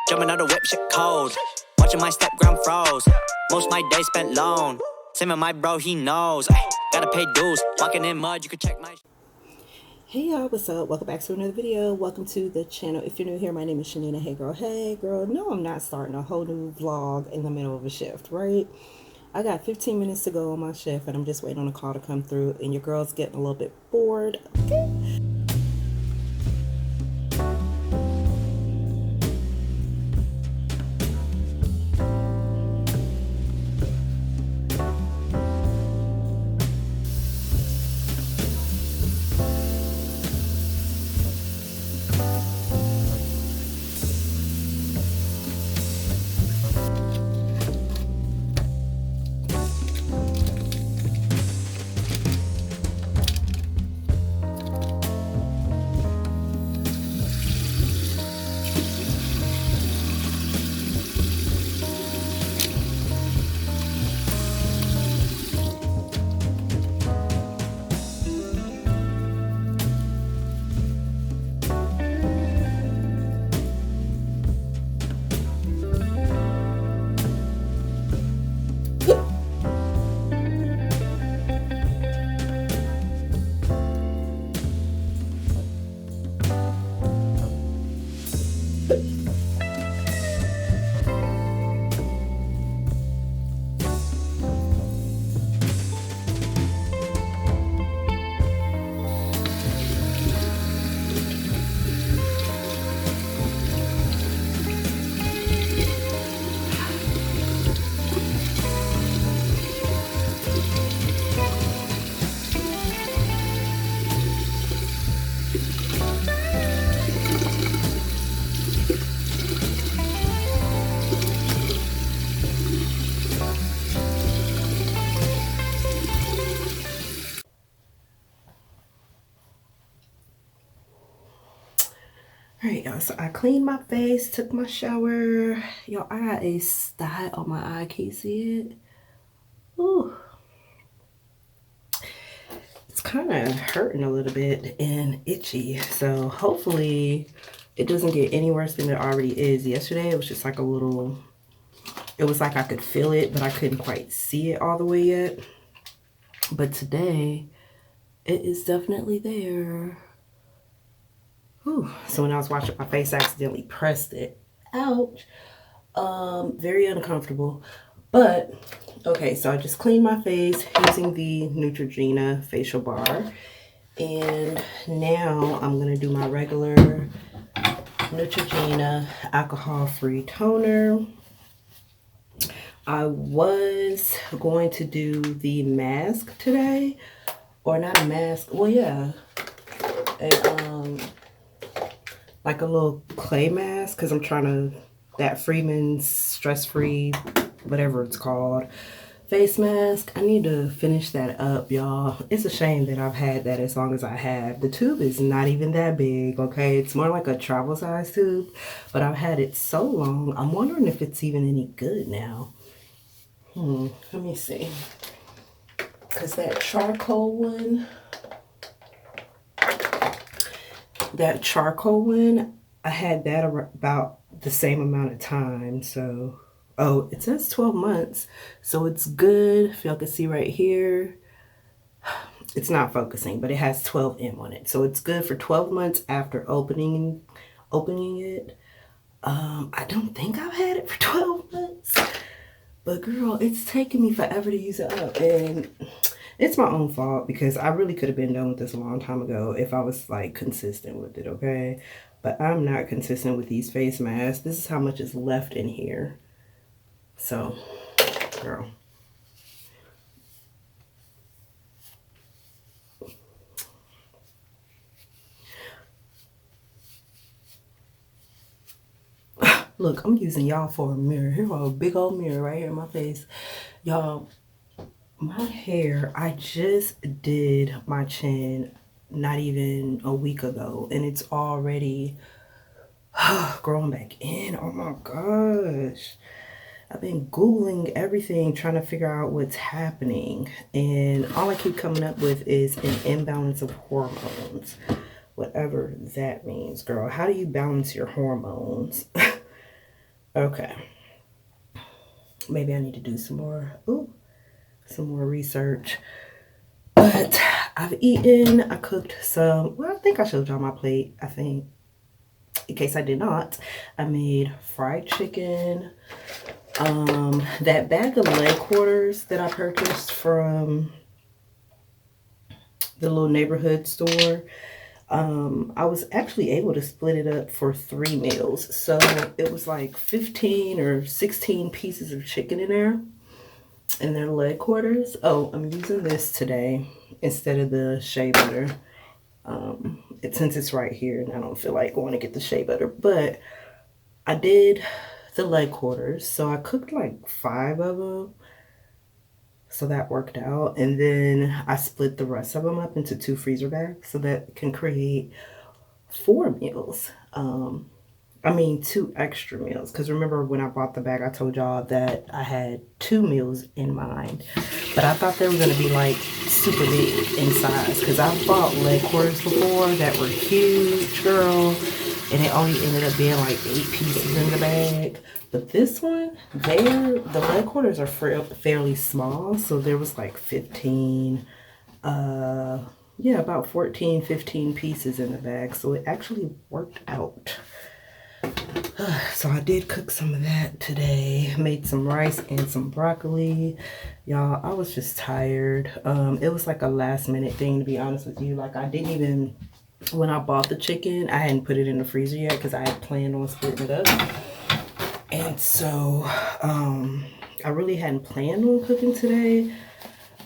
Jumping out the whip, shit cold. Watching my step ground froze. Most my days spent alone. Same with my bro, he knows. Ay, gotta pay dues. Walking in mud, you can check my. Hey y'all, what's up? Welcome back to another video. Welcome to the channel. If you're new here, my name is Chanina. Hey girl, hey girl. No, I'm not starting a whole new vlog in the middle of a shift, right? I got 15 minutes to go on my shift and I'm just waiting on a call to come through and your girl's getting a little bit bored. Okay. Alright y'all, so I cleaned my face, took my shower. Y'all, I got a sty on my eye. Can you see it? Ooh. It's kind of hurting a little bit and itchy. So hopefully it doesn't get any worse than it already is. Yesterday it was just like a little, it was like I could feel it, but I couldn't quite see it all the way yet. But today it is definitely there. Whew. So when I was washing my face, I accidentally pressed it. Ouch. Very uncomfortable. But, okay, so I just cleaned my face using the Neutrogena facial bar. And now I'm going to do my regular Neutrogena alcohol-free toner. I was going to do the mask today. Or not a mask. Well, yeah. Like a little clay mask, because I'm trying to, that Freeman's stress-free, whatever it's called, face mask. I need to finish that up, y'all. It's a shame that I've had that as long as I have. The tube is not even that big, okay? It's more like a travel size tube, but I've had it so long. I'm wondering if it's even any good now. Let me see. Because that charcoal one, I had that about the same amount of time. So, oh, it says 12 months. So it's good. If y'all can see right here, it's not focusing, but it has 12M on it. So it's good for 12 months after opening it. I don't think I've had it for 12 months. But girl, it's taking me forever to use it up. And it's my own fault because I really could have been done with this a long time ago if I was like consistent with it, okay? But I'm not consistent with these face masks. This is how much is left in here. So, girl. Look, I'm using y'all for a mirror. Here's a big old mirror right here in my face. Y'all, my hair, I just did my chin not even a week ago. And it's already growing back in. Oh my gosh. I've been Googling everything, trying to figure out what's happening. And all I keep coming up with is an imbalance of hormones. Whatever that means, girl. How do you balance your hormones? Okay. Maybe I need to do some more research. But I've eaten, I cooked some, well, I think I showed y'all my plate, I think. In case I did not, I made fried chicken. That bag of leg quarters that I purchased from the little neighborhood store, I was actually able to split it up for 3 meals. So it was like 15 or 16 pieces of chicken in there, and their leg quarters. Oh, I'm using this today instead of the shea butter. Since it's right here and I don't feel like going to get the shea butter, but I did the leg quarters. So I cooked like 5 of them. So that worked out. And then I split the rest of them up into 2 freezer bags so that can create 4 meals. 2 extra meals. Because remember when I bought the bag, I told y'all that I had 2 meals in mind. But I thought they were going to be like super big in size. Because I've bought leg quarters before that were huge, girl. And it only ended up being like 8 pieces in the bag. But this one, the leg quarters are fairly small. So there was like 15, about 14, 15 pieces in the bag. So it actually worked out. So I did cook some of that today. Made some rice and some broccoli. Y'all, I was just tired. It was like a last minute thing, to be honest with you. Like I didn't even, when I bought the chicken, I hadn't put it in the freezer yet because I had planned on splitting it up. And so I really hadn't planned on cooking today.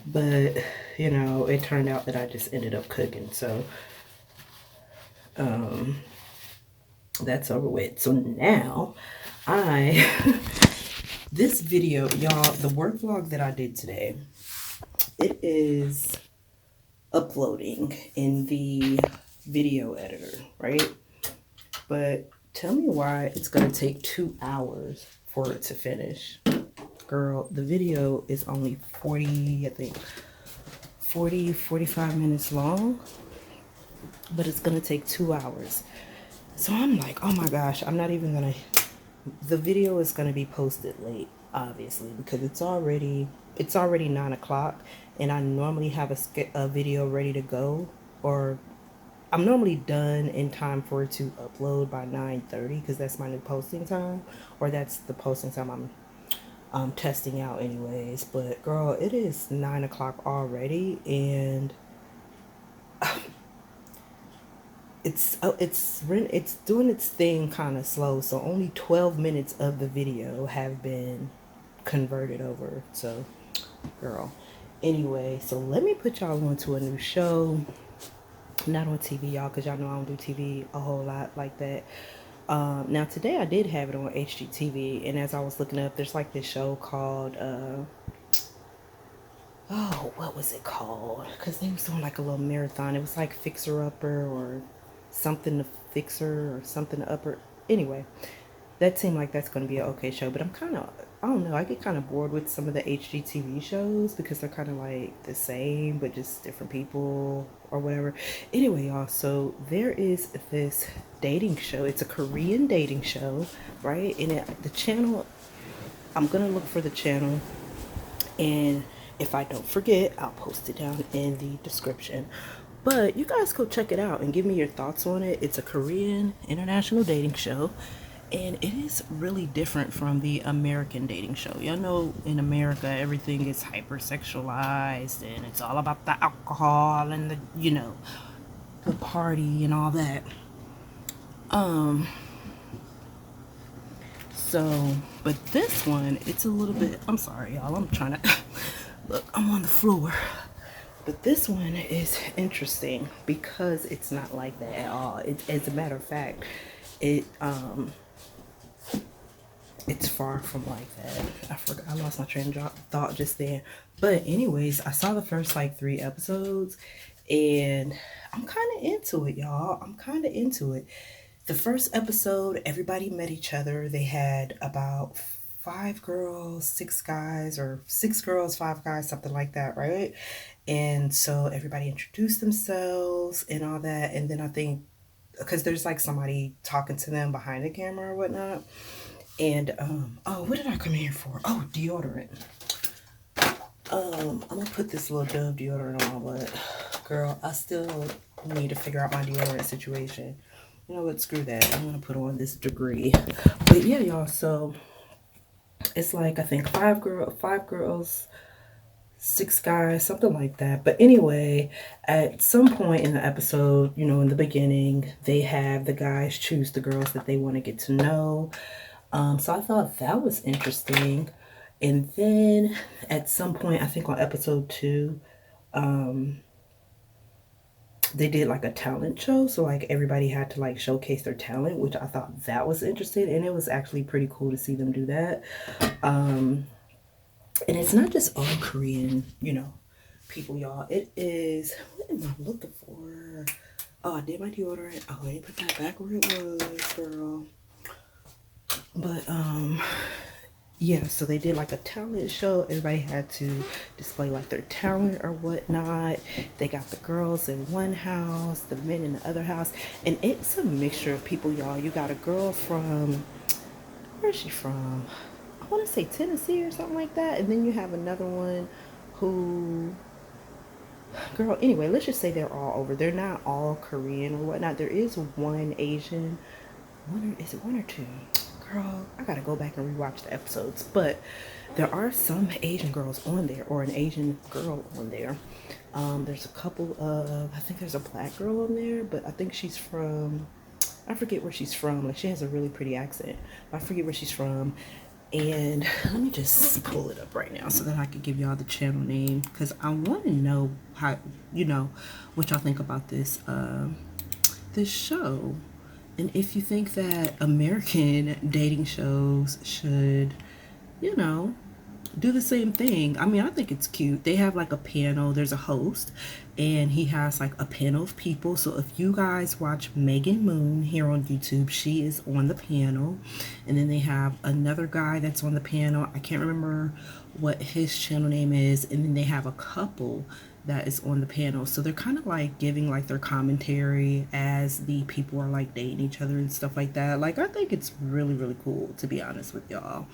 But, you know, it turned out that I just ended up cooking. So that's over with. So now this video, y'all, the work vlog that I did today, it is uploading in the video editor, right? But tell me why it's gonna take 2 hours for it to finish. Girl, the video is only 45 minutes long, but it's gonna take 2 hours. So I'm like, oh my gosh, the video is gonna be posted late, obviously, because it's already 9 o'clock, and I normally have a video ready to go, or I'm normally done in time for it to upload by 9:30, because that's my new posting time, or that's the posting time I'm testing out anyways. But girl, it is 9 o'clock already, and it's doing its thing kind of slow. So only 12 minutes of the video have been converted over. So girl, anyway, so let me put y'all onto a new show. Not on TV, y'all, because y'all know I don't do TV a whole lot like that. Now today I did have it on HGTV, and as I was looking up, there's like this show called what was it called? Because they was doing like a little marathon. It was like Fixer Upper or something to Fixer or something to Upper. Anyway, that seemed like that's going to be an okay show. But I don't know, I get kind of bored with some of the HGTV shows because they're kind of like the same, but just different people or whatever. Anyway, y'all, so there is this dating show. It's a Korean dating show, right? And the channel, I'm going to look for the channel, and if I don't forget, I'll post it down in the description. But you guys go check it out and give me your thoughts on it. It's a Korean international dating show, and it is really different from the American dating show. Y'all know in America everything is hypersexualized, and it's all about the alcohol and the, you know, the party and all that. So, but this one, it's a little bit, I'm sorry, y'all, I'm trying to, look, I'm on the floor. But this one is interesting because it's not like that at all. As a matter of fact, it's far from like that. I lost my train of thought just then. But anyways, I saw the first like 3 episodes, and I'm kind of into it, y'all. I'm kind of into it. The first episode, everybody met each other. They had about 5 girls, 6 guys, or 6 girls, 5 guys, something like that, right? And so everybody introduced themselves and all that. And then I think, because there's like somebody talking to them behind the camera or whatnot. And oh, what did I come here for? Oh, deodorant. I'm gonna put this little Dove deodorant on, but girl, I still need to figure out my deodorant situation. You know what? Screw that. I'm gonna put on this Degree. But yeah, y'all. So it's like I think five girls, six guys, something like that. But anyway, at some point in the episode, you know, in the beginning, they have the guys choose the girls that they want to get to know. So I thought that was interesting. And then at some point, I think on episode 2, they did like a talent show. So like everybody had to like showcase their talent, which I thought that was interesting. And it was actually pretty cool to see them do that. And it's not just all Korean, you know, people, y'all. It is, what am I looking for? Oh, I did my deodorant. Oh, I didn't put that back where it was, girl. But, yeah, so they did like a talent show. Everybody had to display like their talent or whatnot. They got the girls in one house, the men in the other house. And it's a mixture of people, y'all. You got a girl from, where's she from? I want to say Tennessee or something like that. And then you have another one who, girl, anyway, let's just say they're all over. They're not all Korean or whatnot. There is one Asian. Is it one or two? Girl, I gotta go back and rewatch the episodes. But there are some Asian girls on there, or an Asian girl on there. There's a couple of, I think there's a black girl on there, but I think she's from, I forget where she's from. Like, she has a really pretty accent. I forget where she's from. And let me just pull it up right now so that I can give y'all the channel name, because I want to know how, you know, what y'all think about this this show, and if you think that American dating shows should, you know, do the same thing. I mean, I think it's cute. They have like a panel. There's a host, and he has like a panel of people. So if you guys watch Megan Moon here on YouTube, she is on the panel. And then they have another guy that's on the panel. I can't remember what his channel name is. And then they have a couple that is on the panel. So they're kind of like giving like their commentary as the people are like dating each other and stuff like that. Like, I think it's really, really cool, to be honest with y'all.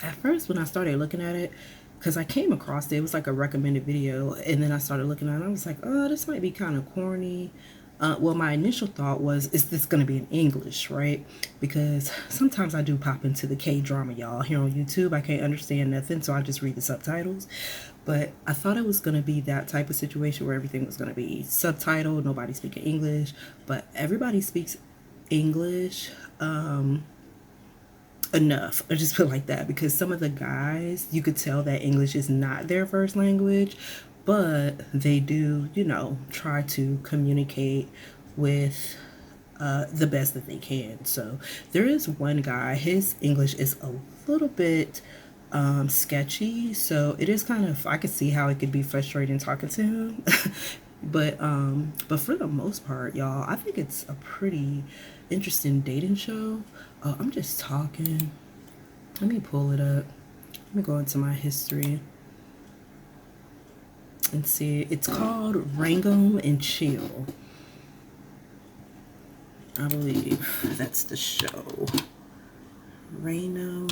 At first when I started looking at it, because I came across it, it was like a recommended video, and then I started looking at it, and I was like, oh, this might be kind of corny. Well, my initial thought was, is this going to be in English, right? Because sometimes I do pop into the K-drama, y'all, here on YouTube. I can't understand nothing, so I just read the subtitles. But I thought it was going to be that type of situation where everything was going to be subtitled, nobody speaking English, but everybody speaks English. Enough. I just feel like that, because some of the guys, you could tell that English is not their first language, but they do, you know, try to communicate with the best that they can. So there is one guy, his English is a little bit sketchy, so it is kind of, I could see how it could be frustrating talking to him. But for the most part, y'all, I think it's a pretty interesting dating show. I'm just talking. Let me pull it up. Let me go into my history and see. It's called Rangum and Chill. I believe that's the show. Rangum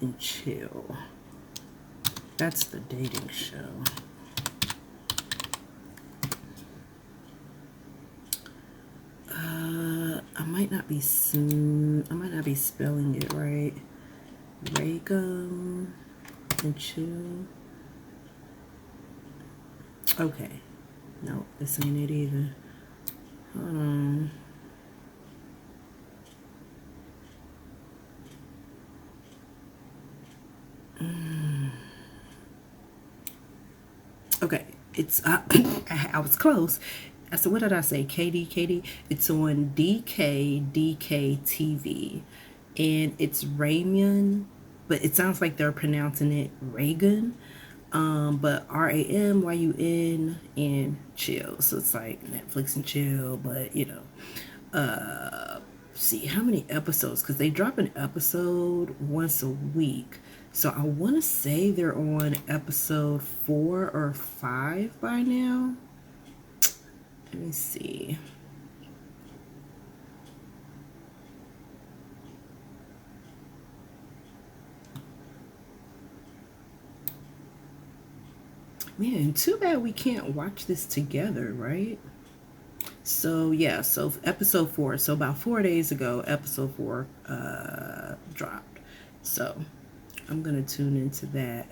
and Chill. That's the dating show. I might not be spelling it right. Rangum and Chill. Okay. No, this ain't it either. Hold on. Okay, it's I was close. So what did I say? KD. It's on DK TV, and it's Raymond, but it sounds like they're pronouncing it Reagan. But RAMYUN and Chill. So it's like Netflix and chill, but you know. See how many episodes, because they drop an episode once a week. So I want to say they're on episode 4 or 5 by now. Let me see. Man, too bad we can't watch this together, right? So yeah, so episode 4. So about 4 days ago, episode 4 dropped. So I'm gonna tune into that.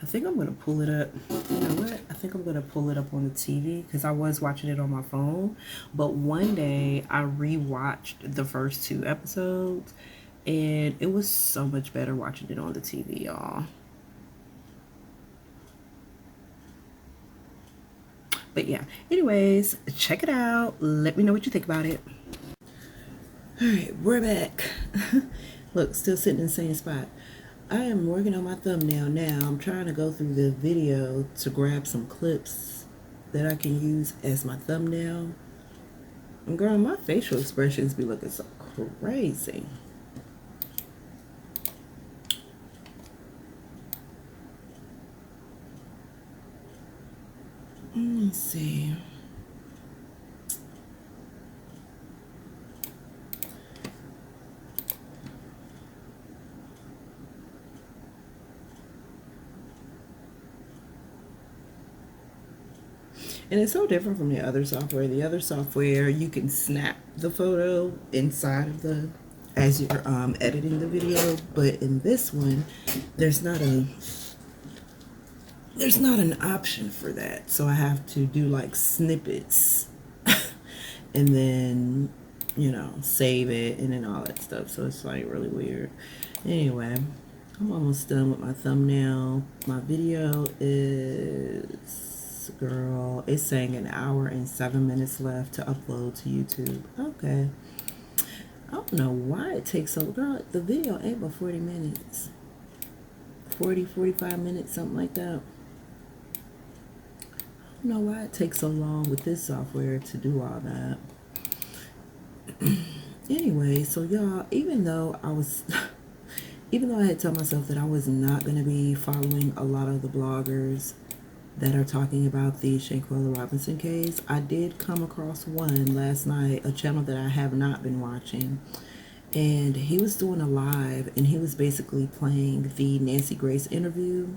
I think I'm gonna pull it up. You know what? I think I'm gonna pull it up on the TV because I was watching it on my phone. But one day I rewatched the first 2 episodes, and it was so much better watching it on the TV, y'all. But yeah, anyways, check it out. Let me know what you think about it. All right, we're back. Look, still sitting in the same spot. I am working on my thumbnail now. I'm trying to go through the video to grab some clips that I can use as my thumbnail. And girl, my facial expressions be looking so crazy. Let's see. And it's so different from the other software. The other software, you can snap the photo inside of the, as you're editing the video. But in this one, there's not an option for that. So I have to do like snippets and then, you know, save it and then all that stuff. So it's like really weird. Anyway, I'm almost done with my thumbnail. My video is, girl, it's saying 1 hour and 7 minutes left to upload to YouTube. Okay. I don't know why it takes so, girl, the video ain't but 40 minutes. 45 minutes, something like that. I don't know why it takes so long with this software to do all that. Anyway, so y'all, even though I had told myself that I was not going to be following a lot of the bloggers that are talking about the Shanquella Robinson case, I did come across one last night, a channel that I have not been watching. And he was doing a live, and he was basically playing the Nancy Grace interview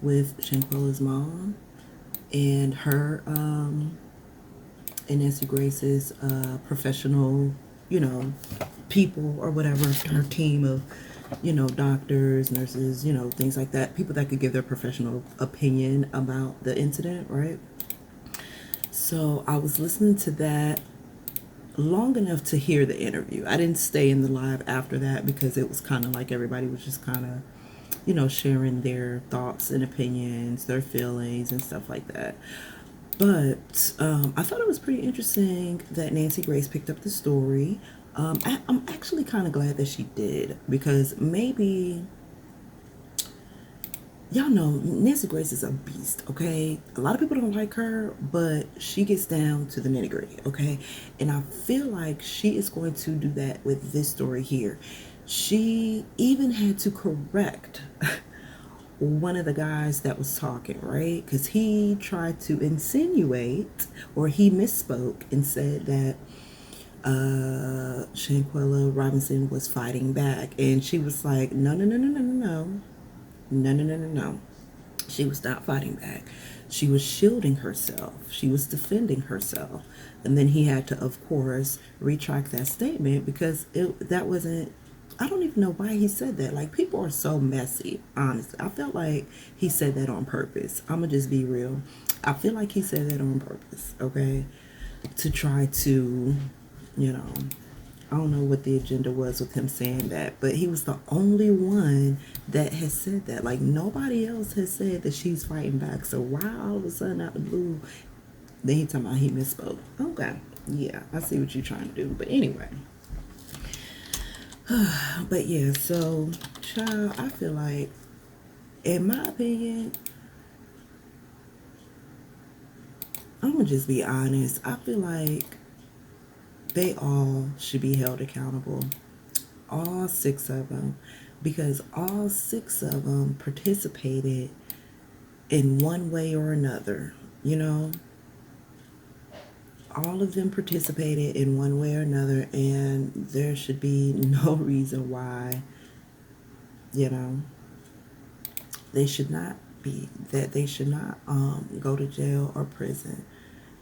with Shanquella's mom and her, and Nancy Grace's professional, you know, people or whatever, her team of, you know, doctors, nurses, you know, things like that, people that could give their professional opinion about the incident, right? So I was listening to that long enough to hear the interview. I didn't stay in the live after that because it was kind of like everybody was just kind of, you know, sharing their thoughts and opinions, their feelings and stuff like that. But I thought it was pretty interesting that Nancy Grace picked up the story. I'm actually kind of glad that she did, because maybe, y'all know Nancy Grace is a beast, okay? A lot of people don't like her, but she gets down to the nitty gritty, okay? And I feel like she is going to do that with this story here. She even had to correct one of the guys that was talking, right? Because he tried to insinuate, or he misspoke and said that Shanquella Robinson was fighting back, and she was like, no. She was not fighting back. She was shielding herself. She was defending herself. And then he had to, of course, retract that statement because that wasn't, I don't even know why he said that. Like, people are so messy, honestly. I felt like he said that on purpose. I'm going to just be real. I feel like he said that on purpose, okay? To try to, you know, I don't know what the agenda was with him saying that, but he was the only one that has said that. Like, nobody else has said that she's fighting back. So why all of a sudden out the blue, then he talking about he misspoke? Okay, yeah, I see what you're trying to do. But anyway, but yeah, so child, I feel like, in my opinion, I'm gonna just be honest. I feel like they all should be held accountable. All 6 of them. Because all 6 of them participated in one way or another. You know? All of them participated in one way or another. And there should be no reason why, you know, they should not be that they should not go to jail or prison,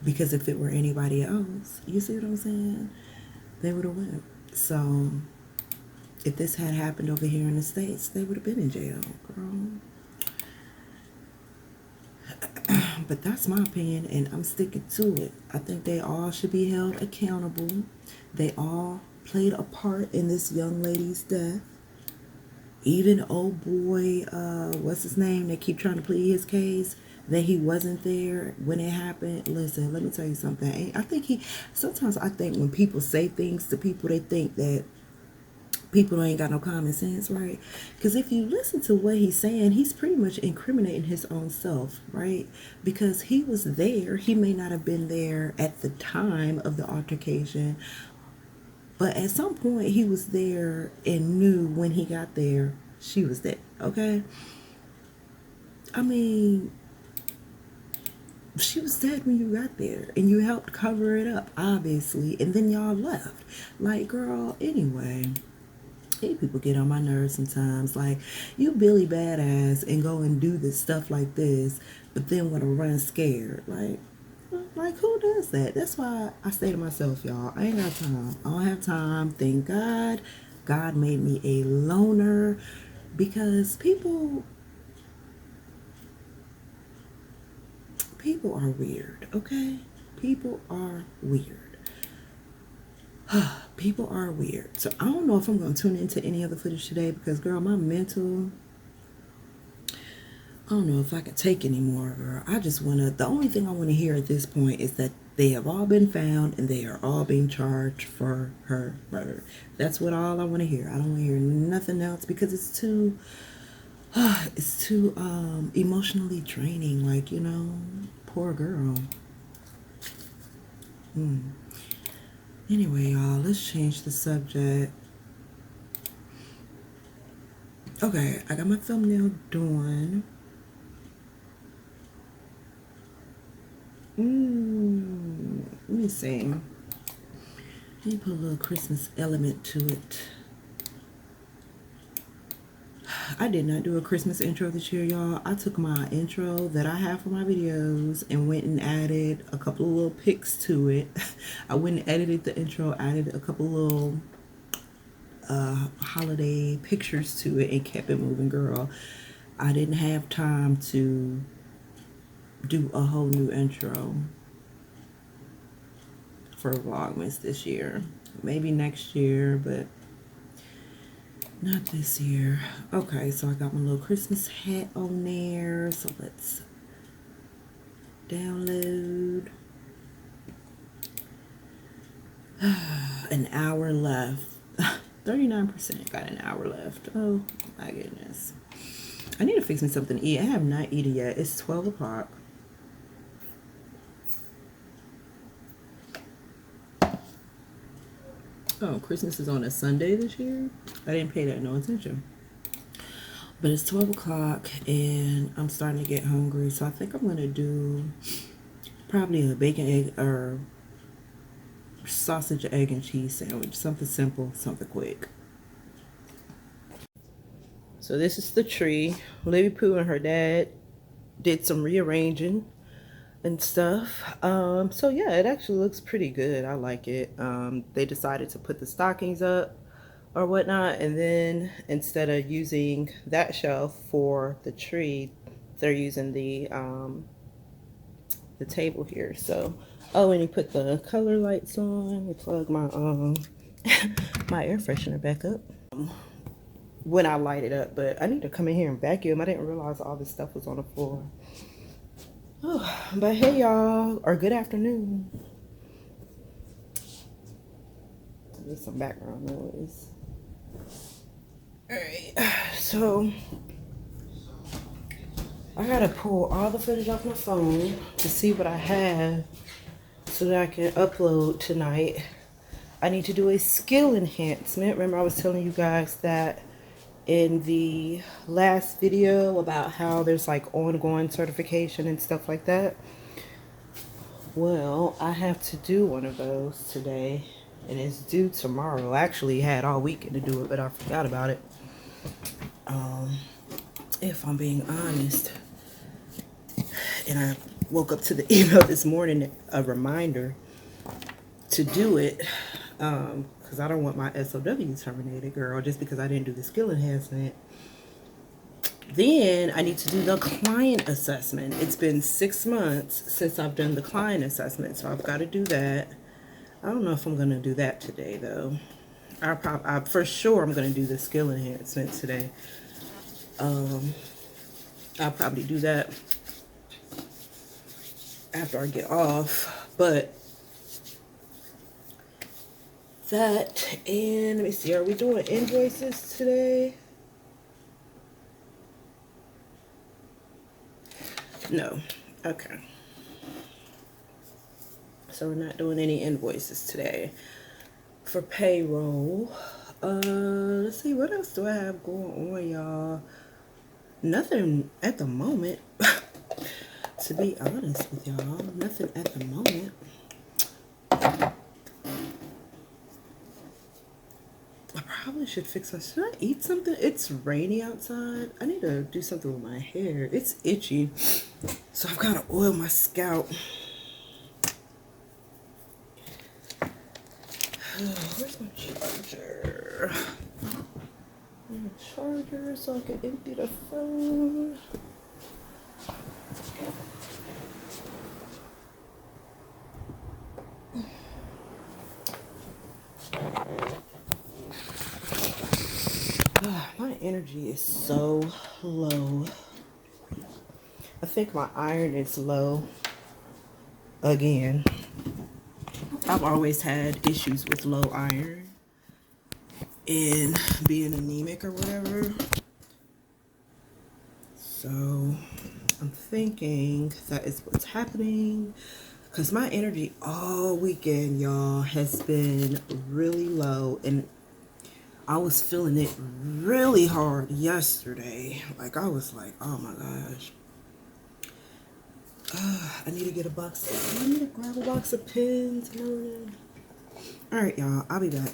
because if it were anybody else, you see what I'm saying, they would have went. So if this had happened over here in the States, they would have been in jail, girl. But that's my opinion, and I'm sticking to it. I think they all should be held accountable. They all played a part in this young lady's death. Even old boy, what's his name? They keep trying to plead his case that he wasn't there when it happened. Listen, let me tell you something. Sometimes I think when people say things to people, they think that people ain't got no common sense, right? Because if you listen to what he's saying, he's pretty much incriminating his own self, right? Because he was there. He may not have been there at the time of the altercation, but at some point he was there and knew when he got there she was dead, okay? I mean, she was dead when you got there, and you helped cover it up, obviously, and then y'all left. Like, girl, anyway, these people get on my nerves sometimes. Like, you Billy Badass and go and do this stuff like this, but then want to run scared. Like, who does that? That's why I say to myself, y'all, I ain't got time. I don't have time. Thank God. God made me a loner, because people are weird, okay? People are weird. People are weird. So I don't know if I'm going to tune into any other footage today, because, girl, my mental, I don't know if I can take anymore, girl. I just want to, the only thing I want to hear at this point is that they have all been found and they are all being charged for her murder. That's what all I want to hear. I don't want to hear nothing else, because it's too emotionally draining. Like, you know, poor girl. Anyway, y'all, let's change the subject. Okay, I got my thumbnail done. Let me see. Let me put a little Christmas element to it. I did not do a Christmas intro this year, y'all. I took my intro that I have for my videos and went and added a couple of little pics to it. I went and edited the intro, added a couple of little holiday pictures to it, and kept it moving, girl. I didn't have time to do a whole new intro for Vlogmas this year. Maybe next year, but not this year. Okay, so I got my little Christmas hat on there. So let's download. An hour left. 39%. Got an hour left. Oh my goodness. I need to fix me something to eat. I have not eaten yet. It's 12 o'clock. Oh, Christmas is on a Sunday this year? I didn't pay that no attention. But it's 12 o'clock and I'm starting to get hungry. So I think I'm going to do probably a bacon, egg, or sausage, egg, and cheese sandwich. Something simple, something quick. So this is the tree. Libby Pooh and her dad did some rearranging and stuff. So yeah, it actually looks pretty good. I like it. They decided to put the stockings up or whatnot, and then instead of using that shelf for the tree, they're using the table here. So, oh, and he put the color lights on. Let me plug my my air freshener back up when I light it up. But I need to come in here and vacuum. I didn't realize all this stuff was on the floor. Oh, but hey y'all, or good afternoon. There's some background noise. Alright, so I gotta pull all the footage off my phone to see what I have so that I can upload tonight. I need to do a skill enhancement. Remember I was telling you guys that in the last video about how there's like ongoing certification and stuff like that. Well, I have to do one of those today and it's due tomorrow. I actually had all weekend to do it, but I forgot about it. If I'm being honest. And I woke up to the email this morning, a reminder to do it, because I don't want my SOW terminated, girl, just because I didn't do the skill enhancement. Then I need to do the client assessment. It's been 6 months since I've done the client assessment, so I've got to do that. I don't know if I'm going to do that today, though. For sure I'm going to do the skill enhancement today. I'll probably do that after I get off, but that, and let me see, are we doing invoices today? No. Okay. So we're not doing any invoices today. For payroll, let's see, what else do I have going on, y'all? Nothing at the moment. To be honest with y'all, nothing at the moment. I probably should fix my, should I eat something? It's rainy outside. I need to do something with my hair. It's itchy. So I've got to oil my scalp. Where's my charger? My charger so I can empty the phone. My energy is so low. I think my iron is low again. I've always had issues with low iron and being anemic or whatever. So I'm thinking that is what's happening, because my energy all weekend, y'all, has been really low, and I was feeling it really hard yesterday. Like, I was like, oh my gosh. I need to get a box. I need to grab a box of pens. All right, y'all. I'll be back.